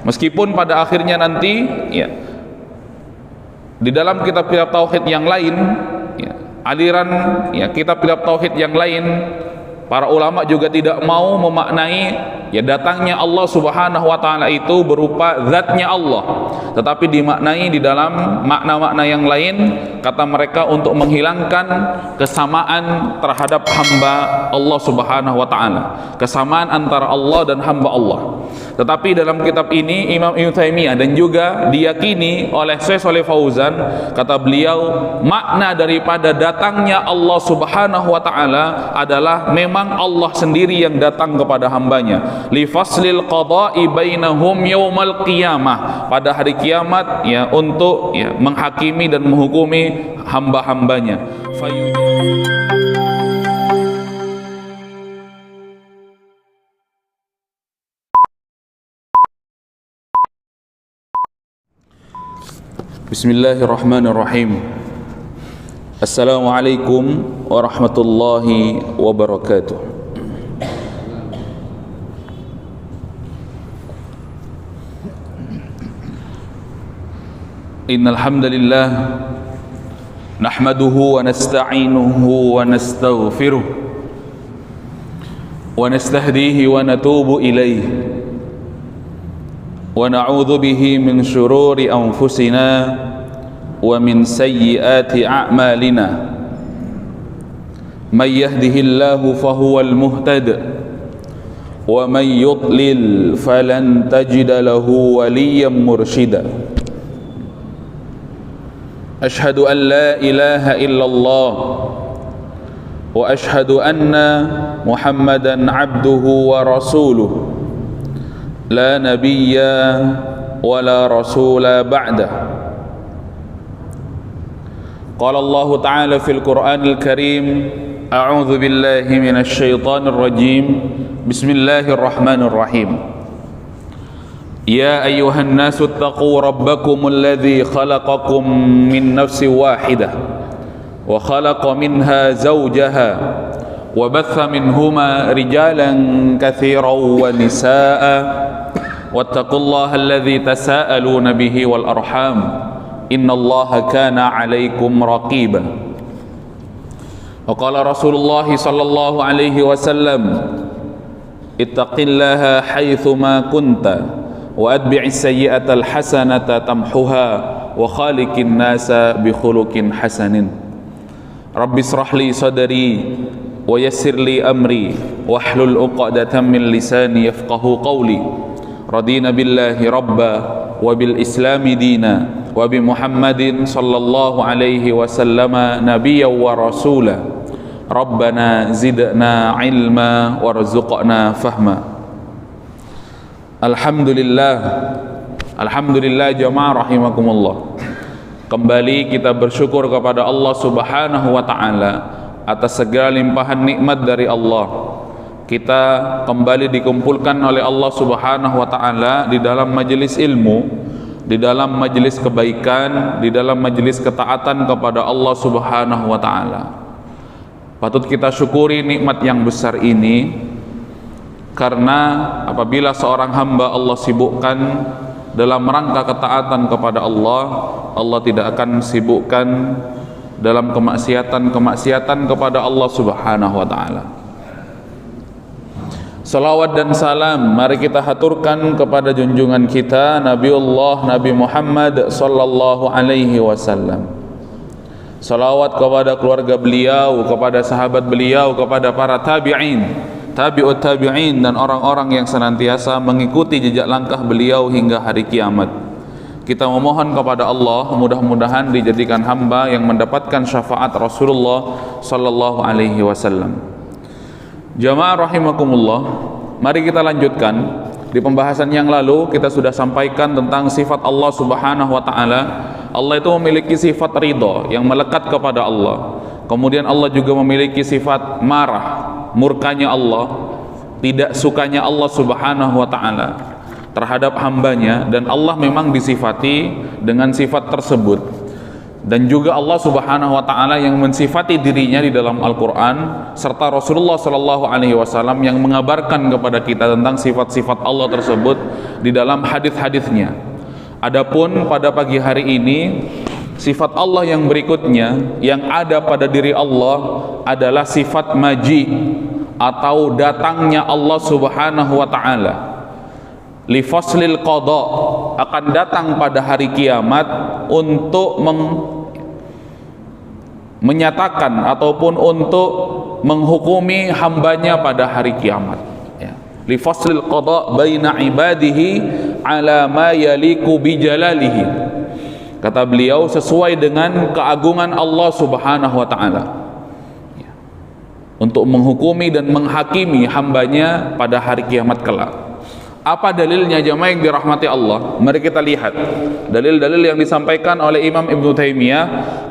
Meskipun pada akhirnya nanti ya, di dalam kitab-kitab tauhid yang lain ya, aliran ya, kitab-kitab tauhid yang lain, para ulama juga tidak mau memaknai ya datangnya Allah Subhanahu wa taala itu berupa zatnya Allah, tetapi dimaknai di dalam makna-makna yang lain, kata mereka untuk menghilangkan kesamaan terhadap hamba Allah Subhanahu wa taala, kesamaan antara Allah dan hamba Allah. Tetapi dalam kitab ini Imam Ibnu Taimiyah dan juga diyakini oleh Syekh Shalih Fauzan, kata beliau, makna daripada datangnya Allah Subhanahu wa taala adalah memang Allah sendiri yang datang kepada hambanya, li faslil qada'i bainahum yaumal qiyamah, pada hari kiamat ya, untuk ya menghakimi dan menghukumi hamba-hambanya. Bismillahirrahmanirrahim. Assalamualaikum warahmatullahi wabarakatuh. Innal hamdalillah nahmaduhu wa nasta'inuhu wa nastaghfiruh wa nastahdihi wa natubu ilaihi wa na'udzu bihi min syururi anfusina wa min sayyiati a'malina. May yahdihillahu fahuwal muhtad wa may yudlil falan tajida lahu waliyyan mursyida. Ashhadu an la ilaha illallah wa ashhadu anna Muhammadan abduhu wa rasuluh la nabiyya wa la rasula ba'dah. Qala Allah ta'ala fil Qur'anil Karim, a'udzu billahi minasy syaithanir rajim. Bismillahirrahmanirrahim. Ya ayyuhan nasu ittaqu rabbakumul ladzi khalaqakum min nafsin wahidah wa khalaqa minha zawjaha wa batha minhuma rijalan katsiran wa nisaa'a wattaqullaha alladzi tasaaluna bihi wal arham innallaha kana 'alaikum raqiba. Wa qala Rasulullah sallallahu alaihi wasallam, ittaqillaha haitsu ma kunta wa atbi'is sayyi'atal hasanata tamhuha wa khaliqin nasa bi khuluqin hasanin. Rabbi israh li sadri wa yassir li amri wahlul 'uqdatam min lisani yafqahu qawli. Radina billahi rabba wa bil islami dina wa bi Muhammadin sallallahu alaihi wasallama nabiyyan wa rasula. Rabbana zidna ilma warzuqna fahma. Alhamdulillah, alhamdulillah jamaah rahimakumullah. Kembali kita bersyukur kepada Allah Subhanahu wa taala atas segala limpahan nikmat dari Allah. Kita kembali dikumpulkan oleh Allah Subhanahu wa taala di dalam majelis ilmu, di dalam majelis kebaikan, di dalam majelis ketaatan kepada Allah Subhanahu wa taala. Patut kita syukuri nikmat yang besar ini, karena apabila seorang hamba Allah sibukkan dalam rangka ketaatan kepada Allah, Allah tidak akan sibukkan dalam kemaksiatan kepada Allah Subhanahu wa taala. Salawat dan salam mari kita haturkan kepada junjungan kita Nabiullah Nabi Muhammad sallallahu alaihi wasallam. Salawat kepada keluarga beliau, kepada sahabat beliau, kepada para tabi'in, tabi'ut tabi'in, dan orang-orang yang senantiasa mengikuti jejak langkah beliau hingga hari kiamat. Kita memohon kepada Allah mudah-mudahan dijadikan hamba yang mendapatkan syafaat Rasulullah sallallahu alaihi wasallam. Jamaah rahimakumullah, mari kita lanjutkan. Di pembahasan yang lalu kita sudah sampaikan tentang sifat Allah Subhanahu wa taala. Allah itu memiliki sifat ridha yang melekat kepada Allah. Kemudian Allah juga memiliki sifat marah, murkanya Allah, tidak sukanya Allah Subhanahu wa taala terhadap hambanya, dan Allah memang disifati dengan sifat tersebut. dan juga Allah Subhanahu wa taala yang mensifati dirinya di dalam Al-Qur'an, serta Rasulullah sallallahu alaihi wasallam yang mengabarkan kepada kita tentang sifat-sifat Allah tersebut di dalam hadis-hadisnya. Adapun pada pagi hari ini, sifat Allah yang berikutnya yang ada pada diri Allah adalah sifat maji, atau datangnya Allah Subhanahu wa taala li faslil qada, akan datang pada hari kiamat untuk menyatakan ataupun untuk menghukumi hambanya pada hari kiamat, ya. Li faslil qada baina ibadihi ala ma yaliku bi jalalihi, kata beliau, sesuai dengan keagungan Allah Subhanahu wa taala, ya, untuk menghukumi dan menghakimi hambanya pada hari kiamat kelak. Apa dalilnya jamaah yang dirahmati Allah? Mari kita lihat dalil-dalil yang disampaikan oleh Imam Ibnu Taimiyah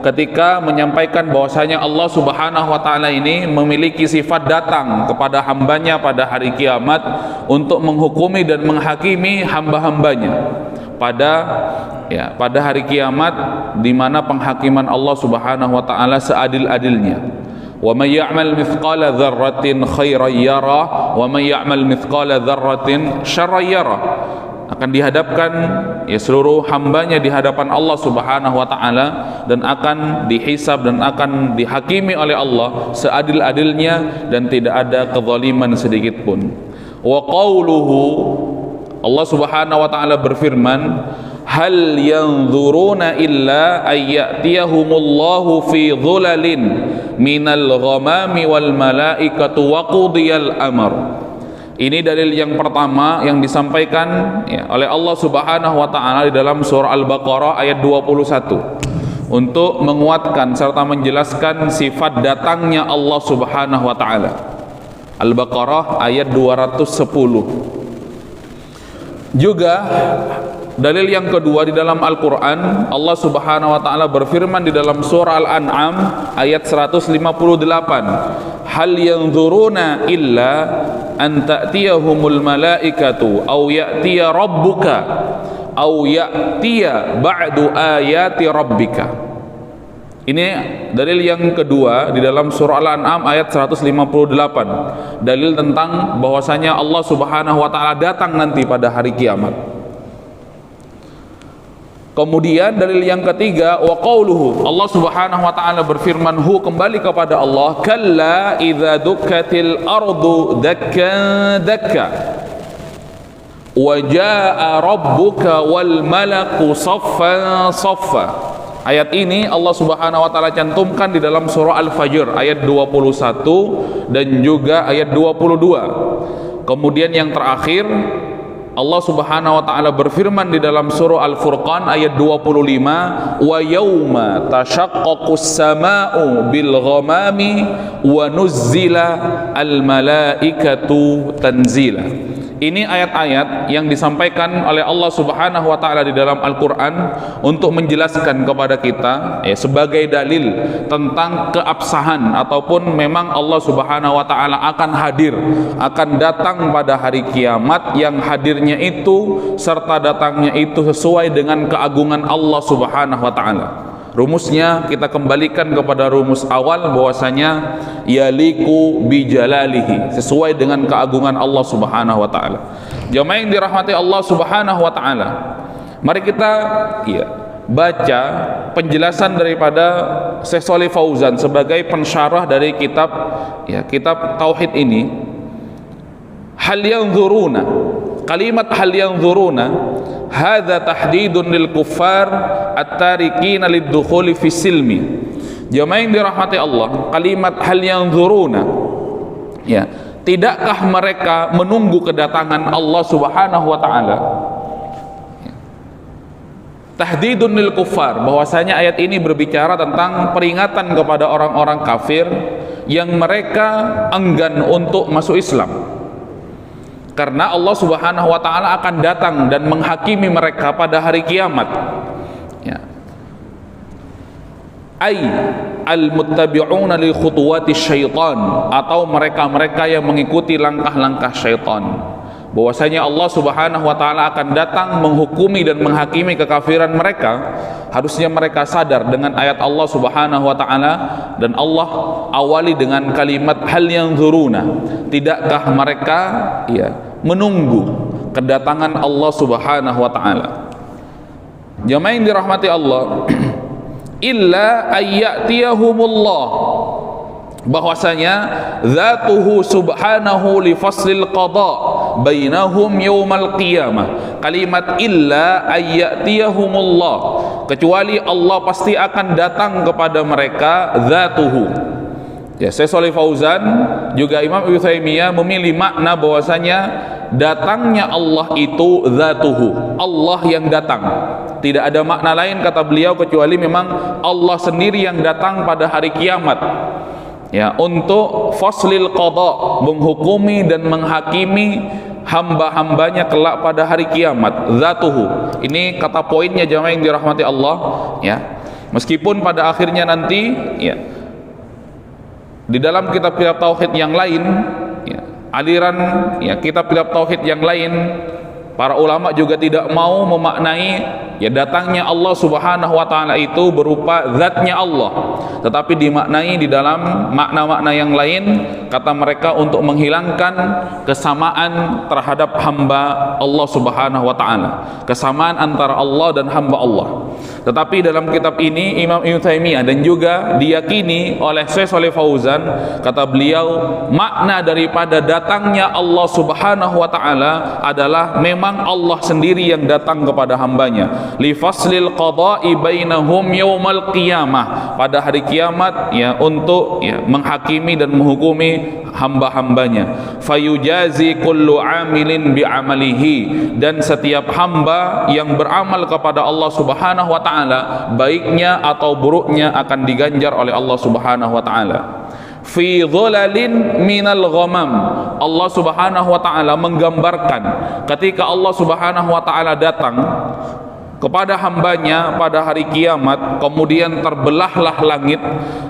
ketika menyampaikan bahwasanya Allah Subhanahu wa taala ini memiliki sifat datang kepada hambanya pada hari kiamat untuk menghukumi dan menghakimi hamba-hambanya pada hari kiamat, di mana penghakiman Allah Subhanahu wa taala seadil-adilnya. Wa may ya'mal mithqala dzarratin khairan yara wa may ya'mal mithqala dzarratin syarran yara. Akan dihadapkan, ya, seluruh hambanya di hadapan Allah Subhanahu wa taala, dan akan dihisab dan akan dihakimi oleh Allah seadil-adilnya dan tidak ada kezaliman sedikit pun. Wa qauluhu, Allah Subhanahu wa taala berfirman, hal yanzuruna illa ayyatiyahumullahu fi dhulalin minal ghamami wal malaikatu wa qudiyal amr. Ini dalil yang pertama yang disampaikan, ya, oleh Allah Subhanahu wa taala di dalam surah Al-Baqarah ayat 21 untuk menguatkan serta menjelaskan sifat datangnya Allah Subhanahu wa taala. Al-Baqarah ayat 210. Juga dalil yang kedua di dalam Al-Qur'an, Allah Subhanahu wa taala berfirman di dalam surah Al-An'am ayat 158, hal yanzuruna illa an ta'tiyahumul malaikatu aw ya'tiya rabbuka aw ya'tiya ba'du ayati rabbika. Ini dalil yang kedua di dalam surah Al-An'am ayat 158, dalil tentang bahwasanya Allah Subhanahu wa taala datang nanti pada hari kiamat. Kemudian dalil yang ketiga, wa qauluhu, Allah Subhanahu wa taala berfirman, kembali kepada Allah, kalla idza dukkatil ardu dakkan dakka wa jaa rabbuka wal malaku saffan saffa. Ayat ini Allah Subhanahu wa taala cantumkan di dalam surah Al-Fajr ayat 21 dan juga ayat 22. Kemudian yang terakhir, Allah Subhanahu wa taala berfirman di dalam surah Al-Furqan ayat 25, wa yauma tashaqqaqus samaa'u bil ghamami wa nuzzila al malaikatu tanzila. Ini ayat-ayat yang disampaikan oleh Allah Subhanahu wa taala di dalam Al-Qur'an untuk menjelaskan kepada kita, ya, sebagai dalil tentang keabsahan ataupun memang Allah Subhanahu wa taala akan hadir, akan datang pada hari kiamat, yang hadirnya itu serta datangnya itu sesuai dengan keagungan Allah Subhanahu wa taala. Rumusnya kita kembalikan kepada rumus awal, bahwasanya yaliku bijalalihi, sesuai dengan keagungan Allah Subhanahu wa taala. Jamaah yang dirahmati Allah Subhanahu wa taala, mari kita, ya, baca penjelasan daripada Syekh Shalih Fauzan sebagai pensyarah dari kitab, ya, kitab tauhid ini. Hal yanzuruna, kalimat hal yanzuruna hadza tahdidun lil kuffar at-tarikina lid-dukhuli fi silmi. Jamaah yang dirahmati Allah, kalimat hal yanzuruna, ya, tidakkah mereka menunggu kedatangan Allah Subhanahu wa taala? Tahdidun lil kuffar, bahwasanya ayat ini berbicara tentang peringatan kepada orang-orang kafir yang mereka enggan untuk masuk Islam. Karena Allah Subhanahu wa taala akan datang dan menghakimi mereka pada hari kiamat. Ya. Ai al-muttabi'una li khutuwati syaitan, atau mereka-mereka yang mengikuti langkah-langkah syaitan. bahwasanya Allah Subhanahu wa taala akan datang menghukumi dan menghakimi kekafiran mereka, harusnya mereka sadar dengan ayat Allah Subhanahu wa taala, dan Allah awali dengan kalimat hal yanzuruna, tidakkah mereka menunggu kedatangan Allah Subhanahu wa taala. Jamaah yang dirahmati Allah, illa ayyatiyahumullah, bahwasanya zatuhu subhanahu li faslil qada bainahum yaumal qiyamah. Kalimat illa ayyatiyahumullah, kecuali Allah pasti akan datang kepada mereka, zatuhu. Syekh Shalih Fauzan juga Imam Ibnu Taimiyah memilih makna bahwasanya datangnya Allah itu zatuhu, Allah yang datang. Tidak ada makna lain kata beliau kecuali memang Allah sendiri yang datang pada hari kiamat, untuk faslil qada, menghukumi dan menghakimi hamba-hambanya kelak pada hari kiamat. Zatuhu, ini kata poinnya jamaah yang dirahmati Allah, meskipun pada akhirnya nanti di dalam kitab-kitab tauhid yang lain, aliran kitab-kitab tauhid yang lain, para ulama juga tidak mau memaknai datangnya Allah Subhanahu wa taala itu berupa zatnya Allah, tetapi dimaknai di dalam makna-makna yang lain, kata mereka untuk menghilangkan kesamaan terhadap hamba Allah Subhanahu wa taala, kesamaan antara Allah dan hamba Allah. Tetapi dalam kitab ini Imam Ibnu Taimiyah dan juga diyakini oleh Syekh Shalih Fauzan, kata beliau, makna daripada datangnya Allah Subhanahu wa taala adalah memang Allah sendiri yang datang kepada hambanya, li faslil qada'i bainahum yaumal qiyamah, pada hari kiamat untuk menghakimi dan menghukumi hamba-hambanya. Fayujazi kullu amilin bi amalihi, dan setiap hamba yang beramal kepada Allah Subhanahu wa taala, baiknya atau buruknya akan diganjar oleh Allah Subhanahu wa taala. Fi dhulalin minal ghamam, Allah Subhanahu wa taala menggambarkan ketika Allah Subhanahu wa taala datang kepada hambanya pada hari kiamat, kemudian terbelahlah langit,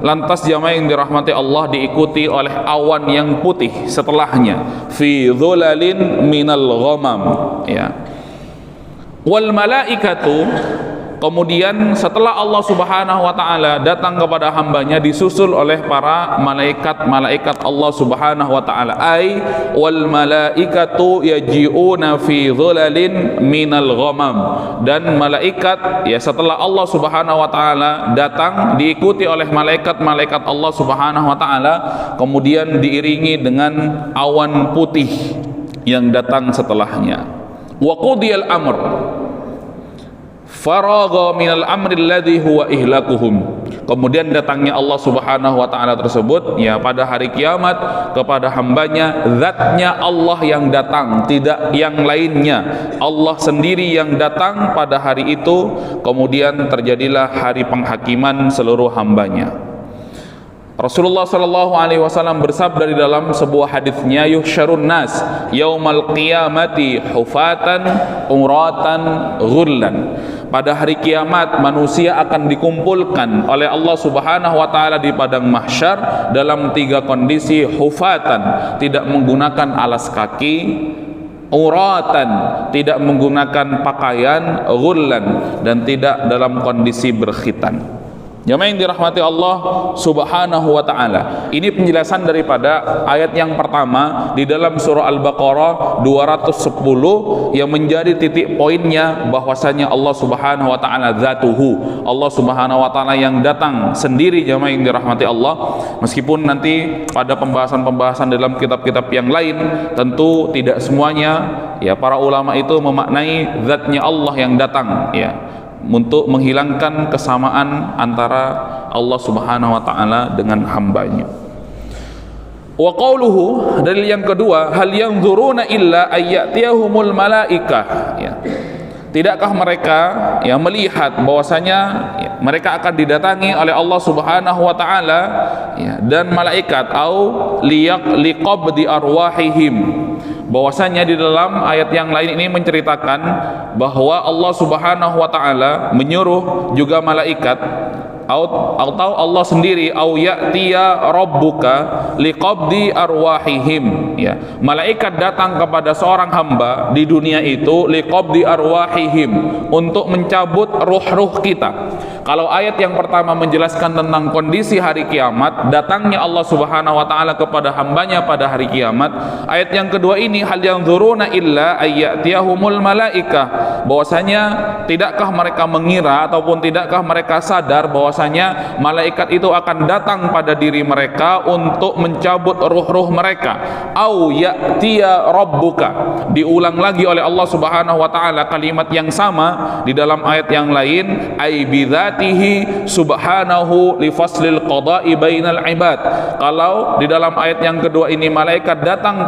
lantas jamaah yang dirahmati Allah diikuti oleh awan yang putih setelahnya. Fi dhulalin minal ghamam, wal malaikatu, kemudian setelah Allah Subhanahu wa taala datang kepada hambanya, disusul oleh para malaikat Allah Subhanahu wa taala, ai wal malaikatu yaji'una fi dhulalin minal ghamam, dan malaikat setelah Allah Subhanahu wa taala datang diikuti oleh malaikat Allah Subhanahu wa taala, kemudian diiringi dengan awan putih yang datang setelahnya. Wa qudiyal amr, faragha minal amri alladhi huwa ihlakuhum, kemudian datangnya Allah Subhanahu wa taala tersebut pada hari kiamat kepada hambanya, zatnya Allah yang datang, tidak yang lainnya, Allah sendiri yang datang pada hari itu, kemudian terjadilah hari penghakiman seluruh hambanya. Rasulullah sallallahu alaihi wasallam bersabda di dalam sebuah hadisnya, yuhsyarun nas yaumal qiyamati hufatan uratan ghurlan, pada hari kiamat manusia akan dikumpulkan oleh Allah Subhanahu wa taala di padang mahsyar dalam 3 kondisi: hufatan, tidak menggunakan alas kaki; uratan, tidak menggunakan pakaian; ghurlan, dan tidak dalam kondisi berkhitan. Jamaah yang dirahmati Allah Subhanahu wa taala, ini penjelasan daripada ayat yang pertama di dalam surah Al-Baqarah 210 yang menjadi titik poinnya bahwasanya Allah Subhanahu wa taala zatuhu, Allah Subhanahu wa taala yang datang sendiri. Jamaah yang dirahmati Allah, meskipun nanti pada pembahasan-pembahasan dalam kitab-kitab yang lain tentu tidak semuanya para ulama itu memaknai zatnya Allah yang datang untuk menghilangkan kesamaan antara Allah Subhanahu wa taala dengan hambanya. Wa qauluhu, dalil yang kedua, hal yanzuruna illa ayyatiyahumul malaikah, tidakkah mereka melihat bahwasanya mereka akan didatangi oleh Allah Subhanahu wa taala dan malaikat, au liqabdi arwahihim, bahwasanya di dalam ayat yang lain ini menceritakan bahwa Allah Subhanahu wa taala menyuruh juga malaikat atau Allah sendiri, au ya'tiya rabbuka liqabdi arwahihim, ya, malaikat datang kepada seorang hamba di dunia itu liqabdi arwahihim, untuk mencabut ruh-ruh kita. Kalau ayat yang pertama menjelaskan tentang kondisi hari kiamat, datangnya Allah Subhanahu wa taala kepada hambanya pada hari kiamat. Ayat yang kedua ini, hal yanzuruna illa ayyatiyahumul malaikah, bahwasanya tidakkah mereka mengira ataupun tidakkah mereka sadar bahwasanya malaikat itu akan datang pada diri mereka untuk mencabut ruh-ruh mereka. Au ya'tiya rabbuka, diulang lagi oleh Allah Subhanahu wa taala kalimat yang sama di dalam ayat yang lain, ai bidzatihi subhanahu li faslil qada'i bainal ibad. Kalau di dalam ayat yang kedua ini malaikat datang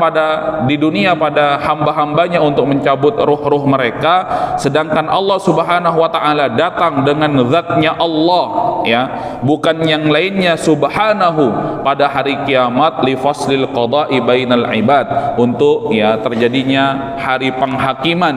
di dunia pada hamba-hambanya untuk mencabut ruh-ruh mereka, sedangkan Allah Subhanahu wa taala datang dengan zatnya Allah, ya, bukan yang lainnya, subhanahu, pada hari kiamat li faslil qada'i bainal ibad, untuk ya terjadinya hari penghakiman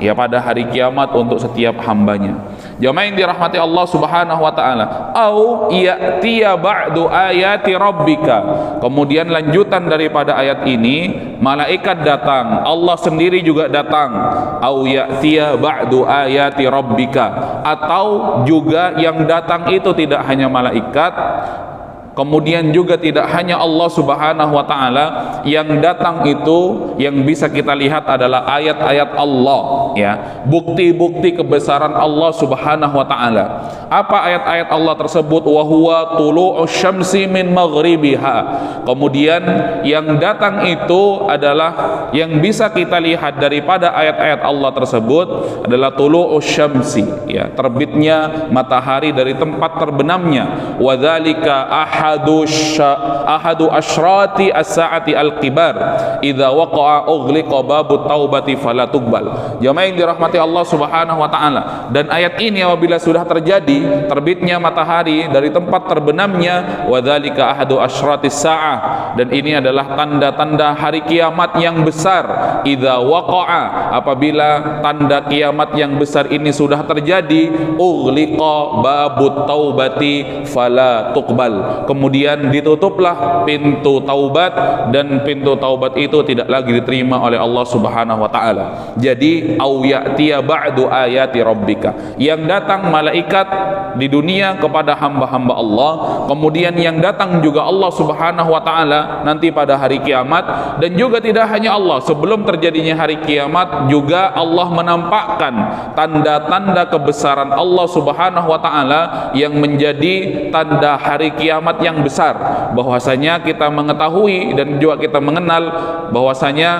ya pada hari kiamat untuk setiap hambanya. Jamaah yang dirahmati Allah Subhanahu wa taala, au ya'tiya ba'du ayati rabbika. Kemudian lanjutan daripada ayat ini, malaikat datang, Allah sendiri juga datang. Au ya'tiya ba'du ayati rabbika, atau juga yang datang itu tidak hanya malaikat, kemudian juga tidak hanya Allah Subhanahu wa taala, yang datang itu yang bisa kita lihat adalah ayat-ayat Allah, ya, bukti-bukti kebesaran Allah Subhanahu wa taala. Apa ayat-ayat Allah tersebut? Wa huwa tulu'us syamsi min maghribiha. Kemudian yang datang itu adalah yang bisa kita lihat daripada ayat-ayat Allah tersebut adalah tulu'us syamsi, ya, terbitnya matahari dari tempat terbenamnya. Wa dzalika ahadu asyrati as-saati al-kibar idza waqa'a ughliqa babut taubati fala tuqbal. Jamaah yang dirahmati Allah Subhanahu wa taala, dan ayat ini apabila sudah terjadi terbitnya matahari dari tempat terbenamnya, wa dzalika ahadu asyratis saah, dan ini adalah tanda-tanda hari kiamat yang besar. Idza waqa'a, apabila tanda kiamat yang besar ini sudah terjadi, ughliqa babut taubati fala tuqbal, kemudian ditutuplah pintu taubat, dan pintu taubat itu tidak lagi diterima oleh Allah Subhanahu wa taala. Jadi au ya'tiya ba'du ayati rabbika, yang datang malaikat di dunia kepada hamba-hamba Allah, kemudian yang datang juga Allah Subhanahu wa taala nanti pada hari kiamat. Dan juga tidak hanya Allah, sebelum terjadinya hari kiamat juga Allah menampakkan tanda-tanda kebesaran Allah Subhanahu wa taala yang menjadi tanda hari kiamat yang besar, bahwasanya kita mengetahui dan juga kita mengenal bahwasanya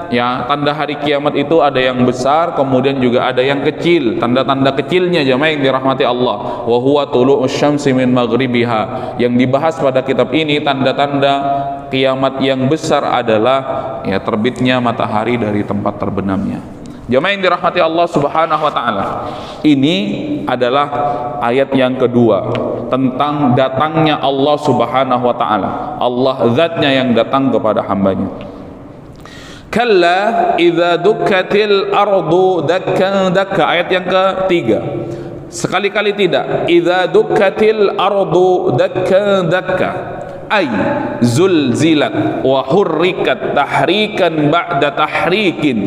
ya tanda hari kiamat itu ada yang besar, kemudian juga ada yang kecil. Tanda-tanda kecilnya jamaah yang dirahmati Allah, wa huwa tulu'us syamsi min maghribiha. Yang dibahas pada kitab ini tanda-tanda kiamat yang besar adalah ya terbitnya matahari dari tempat terbenamnya. Jamaah yang dirahmati Allah Subhanahu wa taala, ini adalah ayat yang kedua tentang datangnya Allah Subhanahu wa taala, Allah zatnya yang datang kepada hambanya. Kalla idza dukkatil ardu dakkan dakka, ayat yang ketiga. Sekali-kali tidak, idza dukkatil ardu dakkan dakka, ay zulzilat wa hurrikat tahrikan ba'da tahrikin,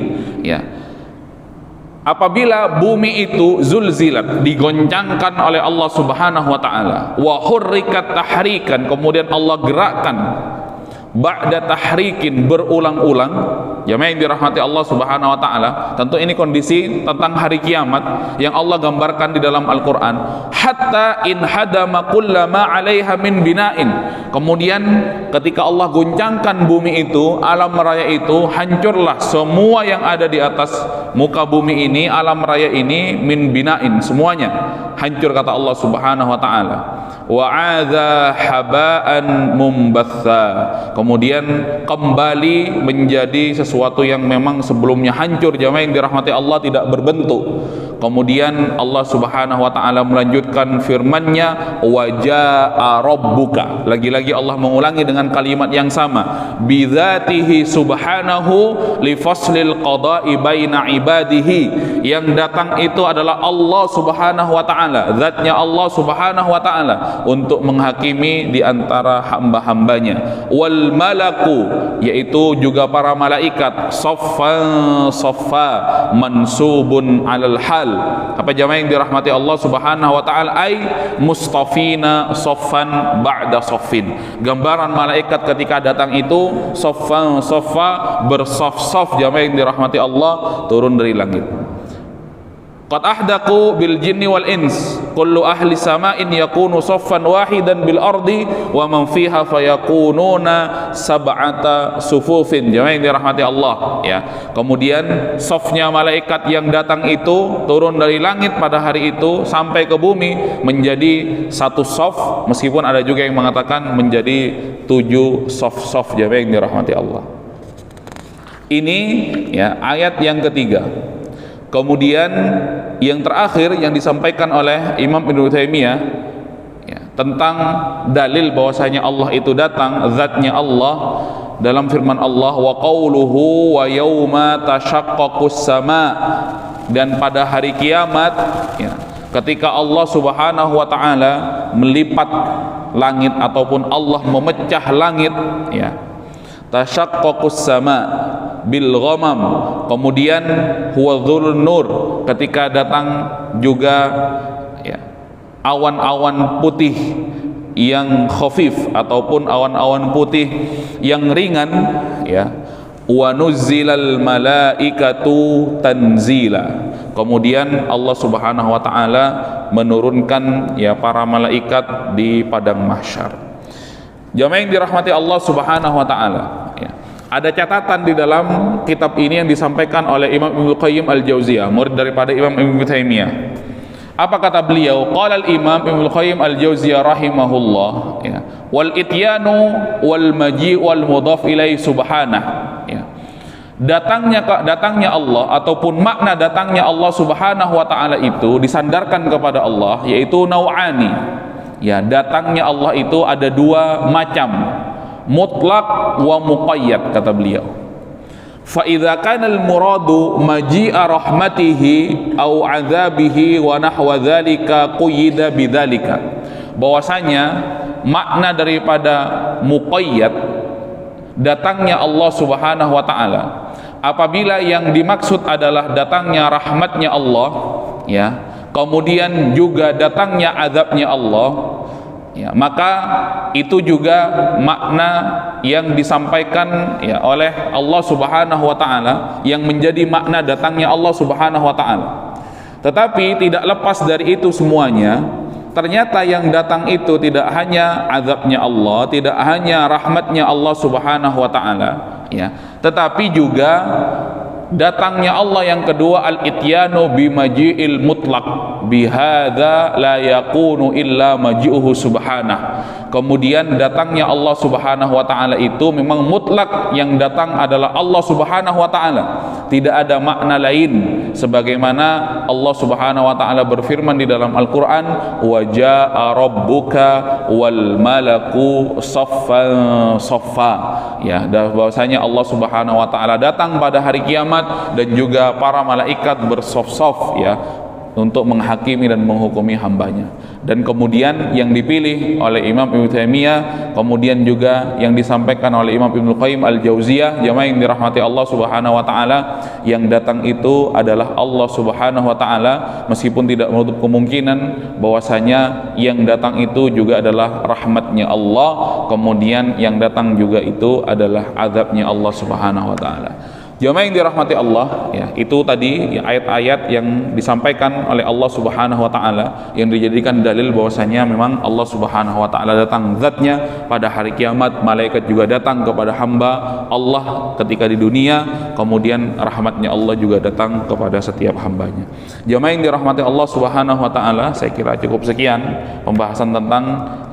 ya, apabila bumi itu zulzilat, digoncangkan oleh Allah Subhanahu wa taala, wa hurrikat tahrikan, kemudian Allah gerakkan, ba'da tahrikin, berulang-ulang. Jamaah yang dirahmati Allah Subhanahu wa taala, tentu ini kondisi tentang hari kiamat yang Allah gambarkan di dalam Al-Qur'an. Hatta in hadama kullama 'alaiha min bina'in. Kemudian ketika Allah goncangkan bumi itu, alam raya itu, hancurlah semua yang ada di atas muka bumi ini, alam raya ini, min bina'in, semuanya hancur kata Allah Subhanahu wa taala. Wa 'adza haba'an mumbatha. Kemudian kembali menjadi sesuatu yang memang sebelumnya hancur, jamaah yang dirahmati Allah, tidak berbentuk. Kemudian Allah Subhanahu wa taala melanjutkan firman-Nya, wa jaa rabbuka. Lagi-lagi Allah mengulangi dengan kalimat yang sama, bidzatihi subhanahu li faslil qada'i baina ibadihi. Yang datang itu adalah Allah Subhanahu wa taala, zatnya Allah Subhanahu wa taala, untuk menghakimi di antara hamba-hambanya. Wal malaku, yaitu juga para malaikat, saffan saffa mansubun alal hal. Apa jamaah yang dirahmati Allah Subhanahu wa taala? Ai mustafina saffan ba'da saffin. Gambaran malaikat ketika datang itu saffan saffa, bersaf-saf, jamaah yang dirahmati Allah, turun dari langit. Qad ahdaqu bil jinni wal ins kullu ahli sama'in yakunu saffan wahidan bil ardi wa man fiha fayakununa sab'ata sufufin. Jamaah yang dirahmati Allah, ya. Kemudian safnya malaikat yang datang itu turun dari langit pada hari itu sampai ke bumi menjadi satu saf, meskipun ada juga yang mengatakan menjadi 7 saf-saf. Jamaah yang dirahmati Allah. Ini ya ayat yang ketiga. Kemudian yang terakhir yang disampaikan oleh Imam Ibnu Taimiyah, ya, tentang dalil bahwasanya Allah itu datang, zatnya Allah, dalam firman Allah, wa qauluhu wa yauma tashaqqaqus sama, dan pada hari kiamat, ya, ketika Allah Subhanahu wa taala melipat langit ataupun Allah memecah langit, ya, tashaqqaqus sama bil ghamam, kemudian huwa dzul nur, ketika datang juga, ya, awan-awan putih yang khafif ataupun awan-awan putih yang ringan, ya, wa nuzzilal malaikatu tanzila, kemudian Allah Subhanahu wa taala menurunkan, ya, para malaikat di padang mahsyar. Jamaah yang dirahmati Allah Subhanahu wa taala, ya. Ada catatan di dalam kitab ini yang disampaikan oleh Imam Ibnu Qayyim Al-Jauziyah, murid daripada Imam Ibnu Taimiyah. Apa kata beliau? Qala al-Imam Ibnu Qayyim Al-Jauziyah rahimahullah, ya, wal ityanu wal maji' wal mudhaf ilaihi subhanah, ya. Datangnya Allah ataupun makna datangnya Allah Subhanahu wa taala itu disandarkan kepada Allah, yaitu nau'ani. Ya, datangnya Allah itu ada 2 macam, mutlak wa muqayyad, kata beliau. Fa idza kana al muradu maji'a rahmatihi au adzabihi wa nahwa dzalika quyida bidzalika, bahwasanya makna daripada muqayyad, datangnya Allah Subhanahu wa taala, apabila yang dimaksud adalah datangnya rahmatnya Allah, ya, kemudian juga datangnya azabnya Allah, ya, maka itu juga makna yang disampaikan, ya, oleh Allah Subhanahu wa taala, yang menjadi makna datangnya Allah Subhanahu wa taala. Tetapi tidak lepas dari itu semuanya, ternyata yang datang itu tidak hanya azabnya Allah, tidak hanya rahmatnya Allah Subhanahu wa taala, ya, tetapi juga datangnya Allah yang kedua, al-ityanu bimaji'il mutlaq bihadza la yakunu illa maji'uhu subhanah. Kemudian datangnya Allah Subhanahu wa taala itu memang mutlak, yang datang adalah Allah Subhanahu wa taala, tidak ada makna lain, sebagaimana Allah Subhanahu wa taala berfirman di dalam Al-Qur'an, wa jaa rabbuka wal malaku saffan saffa, ya, bahwasanya Allah Subhanahu wa taala datang pada hari kiamat dan juga para malaikat bersaf-saf, ya, untuk menghakimi dan menghukumi hambanya. Dan kemudian yang dipilih oleh Imam Ibnu Taimiyah, kemudian juga yang disampaikan oleh Imam Ibnu Qayyim Al-Jauziyah, jamaah yang dirahmati Allah Subhanahu wa taala, yang datang itu adalah Allah Subhanahu wa taala, meskipun tidak menutup kemungkinan bahwasanya yang datang itu juga adalah rahmatnya Allah, kemudian yang datang juga itu adalah azabnya Allah Subhanahu wa taala. Jamaah yang dirahmati Allah, ya, itu tadi, ya, ayat-ayat yang disampaikan oleh Allah Subhanahu wa taala yang dijadikan dalil bahwasanya memang Allah Subhanahu wa taala datang zatnya pada hari kiamat, malaikat juga datang kepada hamba Allah ketika di dunia, kemudian rahmatnya Allah juga datang kepada setiap hambanya. Jamaah yang dirahmati Allah Subhanahu wa taala, saya kira cukup sekian pembahasan tentang,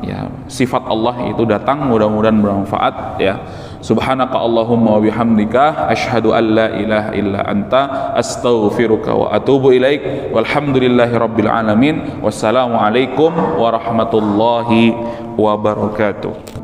ya, sifat Allah itu datang, mudah-mudahan bermanfaat, ya. Subhanaka Allahumma wa bihamdika asyhadu an la ilaha illa anta astaghfiruka wa atubu ilaik. Walhamdulillahi rabbil alamin. Wassalamu alaikum warahmatullahi wabarakatuh.